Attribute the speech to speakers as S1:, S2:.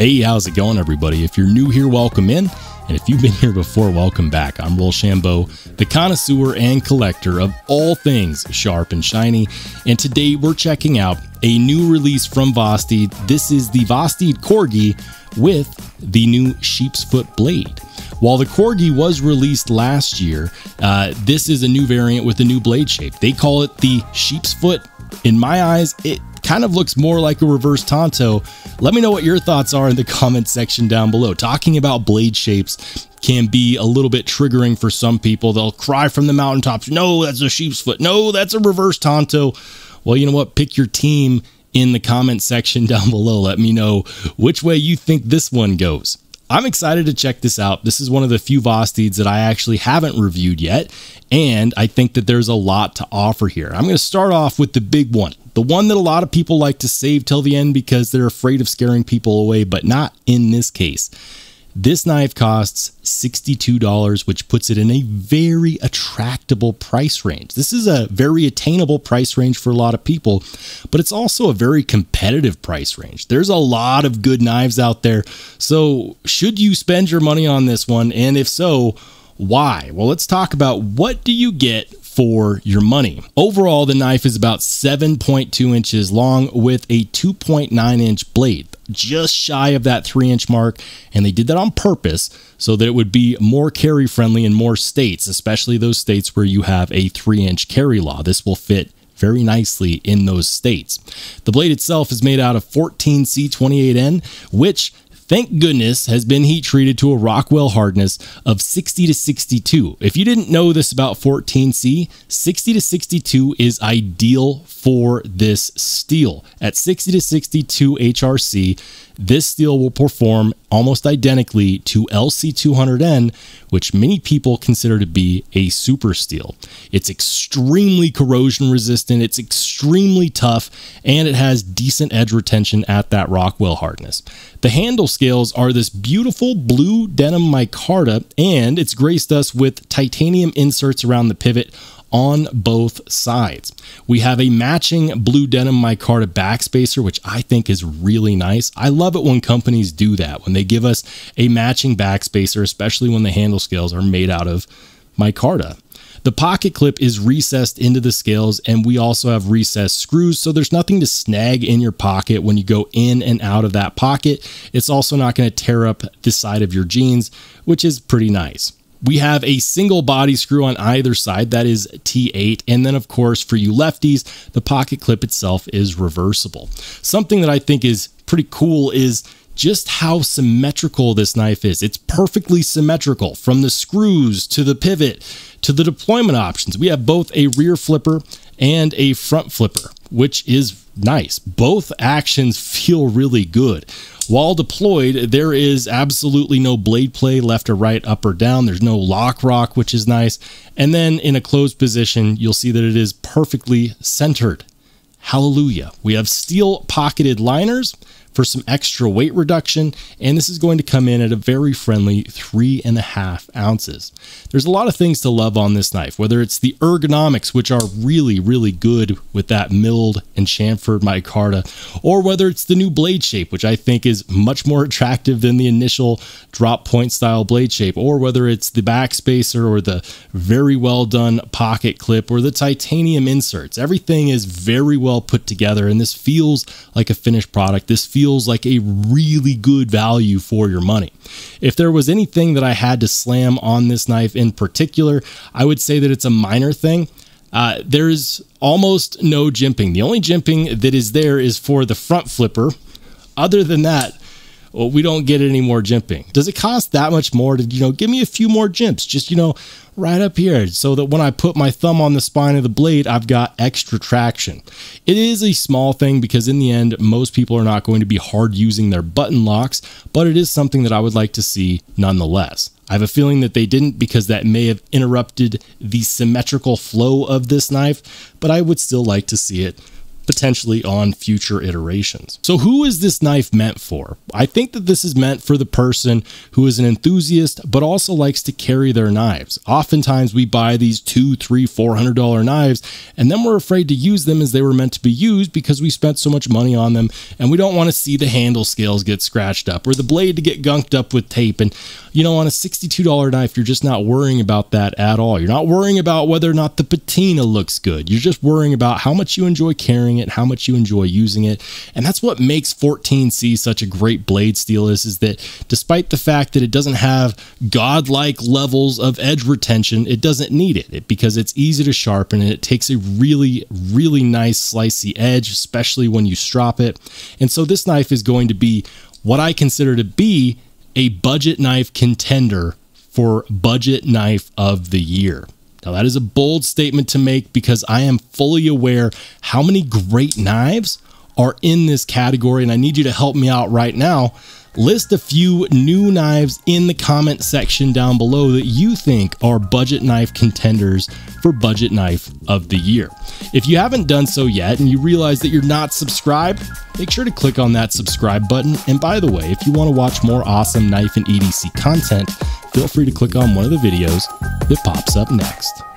S1: Hey, how's it going, everybody? If you're new here, welcome in. And if you've been here before, welcome back. I'm Rollshambo, the connoisseur and collector of all things sharp and shiny. And today we're checking out a new release from Vosteed. This is the Vosteed Corgi with the new SHEEPSFOOT blade. While the Corgi was released last year, this is a new variant with a new blade shape. They call it the SHEEPSFOOT. In my eyes, it kind of looks more like a reverse Tonto. Let me know what your thoughts are in the comment section down below. Talking about blade shapes can be a little bit triggering for some people. They'll cry from the mountaintops, no, that's a SHEEPSFOOT. No, that's a reverse Tonto. Well, you know what? Pick your team in the comment section down below. Let me know which way you think this one goes. I'm excited to check this out. This is one of the few Vosteeds that I actually haven't reviewed yet, and I think that there's a lot to offer here. I'm going to start off with the big one, the one that a lot of people like to save till the end because they're afraid of scaring people away, but not in this case. This knife costs $62, which puts it in a very attractable price range. This is a very attainable price range for a lot of people, but it's also a very competitive price range. There's a lot of good knives out there. So should you spend your money on this one? And if so, why? Well, let's talk about what do you get for your money. Overall, the knife is about 7.2 inches long with a 2.9 inch blade, just shy of that 3-inch mark, and they did that on purpose so that it would be more carry friendly in more states, especially those states where you have a 3-inch carry law. This will fit very nicely in those states. The blade itself is made out of 14C28N, which, thank goodness, has been heat treated to a Rockwell hardness of 60 to 62. If you didn't know this about 14C, 60 to 62 is ideal for this steel. At 60 to 62 HRC, this steel will perform almost identically to LC200N, which many people consider to be a super steel. It's extremely corrosion resistant, it's extremely tough, and it has decent edge retention at that Rockwell hardness. The handle scales are this beautiful blue denim micarta, and it's graced us with titanium inserts around the pivot on both sides. We have a matching blue denim micarta backspacer, which I think is really nice. I love it when companies do that, when they give us a matching backspacer, especially when the handle scales are made out of micarta. The pocket clip is recessed into the scales, and we also have recessed screws, so there's nothing to snag in your pocket when you go in and out of that pocket. It's also not going to tear up the side of your jeans, which is pretty nice. We have a single body screw on either side, that is T8, and then of course for you lefties, the pocket clip itself is reversible. Something that I think is pretty cool is just how symmetrical this knife is. It's perfectly symmetrical from the screws to the pivot to the deployment options. We have both a rear flipper and a front flipper, which is nice. Both actions feel really good. While deployed, there is absolutely no blade play left or right, up or down. There's no lock rock, which is nice. And then in a closed position, you'll see that it is perfectly centered. Hallelujah. We have steel pocketed liners for some extra weight reduction, and this is going to come in at a very friendly 3.5 ounces. There's a lot of things to love on this knife, whether it's the ergonomics, which are really, really good with that milled and chamfered micarta, or whether it's the new blade shape, which I think is much more attractive than the initial drop point style blade shape, or whether it's the backspacer or the very well done pocket clip or the titanium inserts. Everything is very well put together, and this feels like a finished product. This feels like a really good value for your money. If there was anything that I had to slam on this knife in particular, I would say that it's a minor thing. There's almost no jimping. The only jimping that is there is for the front flipper. Other than that, well, we don't get any more jimping. Does it cost that much more to, give me a few more jimps, just, right up here, so that when I put my thumb on the spine of the blade, I've got extra traction. It is a small thing because in the end, most people are not going to be hard using their button locks, but it is something that I would like to see nonetheless. I have a feeling that they didn't because that may have interrupted the symmetrical flow of this knife, but I would still like to see it potentially on future iterations. So who is this knife meant for? I think that this is meant for the person who is an enthusiast but also likes to carry their knives. Oftentimes we buy these $200, $300, $400 knives and then we're afraid to use them as they were meant to be used because we spent so much money on them and we don't want to see the handle scales get scratched up or the blade to get gunked up with tape. And you know, on a $62 knife, you're just not worrying about that at all. You're not worrying about whether or not the patina looks good. You're just worrying about how much you enjoy carrying it, how much you enjoy using it. And that's what makes 14C such a great blade steel is that despite the fact that it doesn't have godlike levels of edge retention, it doesn't need it because it's easy to sharpen and it takes a really, really nice slicey edge, especially when you strop it. And so this knife is going to be what I consider to be a budget knife contender for budget knife of the year. Now that is a bold statement to make because I am fully aware how many great knives are in this category, and I need you to help me out right now. List a few new knives in the comment section down below that you think are budget knife contenders for budget knife of the year. If you haven't done so yet and you realize that you're not subscribed, make sure to click on that subscribe button. And by the way, if you want to watch more awesome knife and EDC content, feel free to click on one of the videos that pops up next.